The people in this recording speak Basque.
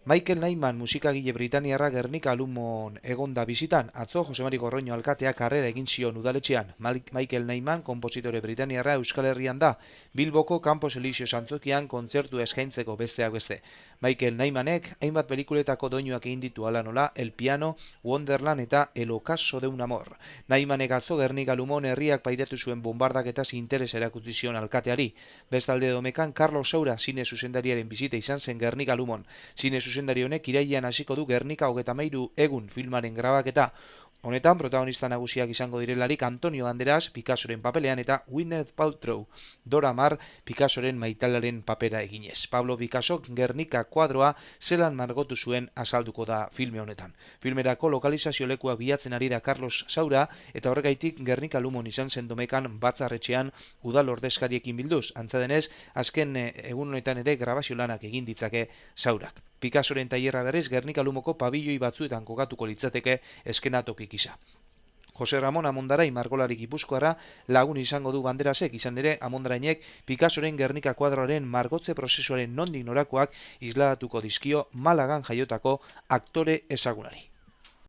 Michael Nyman musikagile Britaniarra Gernika Lumon egonda bizitan, atzo Jose Mari Gorroño alkateak karrera egin zion udaletxean. Michael Nyman, konpositore Britaniarra Euskal Herrian da, Bilboko Campos Elíseos antzokian kontzertu eskaintzeko besteak beste. Michael Nymanek hainbat pelikuletako doinuak egin ditu hala nola, El Piano, Wonderland eta El ocaso de un amor. Nymanek atzo Gernika Lumon herriak pairatu zuen bombardaketaz interes erakutsi zion alkateari. Bestalde domekan Carlos Saura zine zuzendariaren bizita izan zen Gernika Lumon. Zine zuzendari honek irailean hasiko du Gernika 33 egun filmaren grabaketa. Honetan, protagonista nagusiak izango direlarik Antonio Banderas Picassoren papelean eta Gwyneth Paltrow Dora Maar Picassoren maitalaren papera eginez. Pablo Picassok Gernika kuadroa zelan margotu zuen azalduko da filme honetan. Filmerako lokalizazio lekuak bilatzen ari da Carlos Saura eta horregaitik Gernika Lumon izan zen domekan batzarretxean udal ordezkariekin bilduz. Antza denez, azken egun honetan ere grabazio lanak egin ditzake Saurak. Picassoren tailerra berriz Gernika Lumoko pabilloi batzuetan kokatuko litzateke eskenatoki gisa. Jose Ramon Amondarai margolari gipuzkoarra lagun izango du Banderasek, izan ere Amondarainek Picassoren Gernika kuadroaren margotze prozesuaren nondik norakoak isladatuko dizkio Malagan jaiotako aktore ezagunari.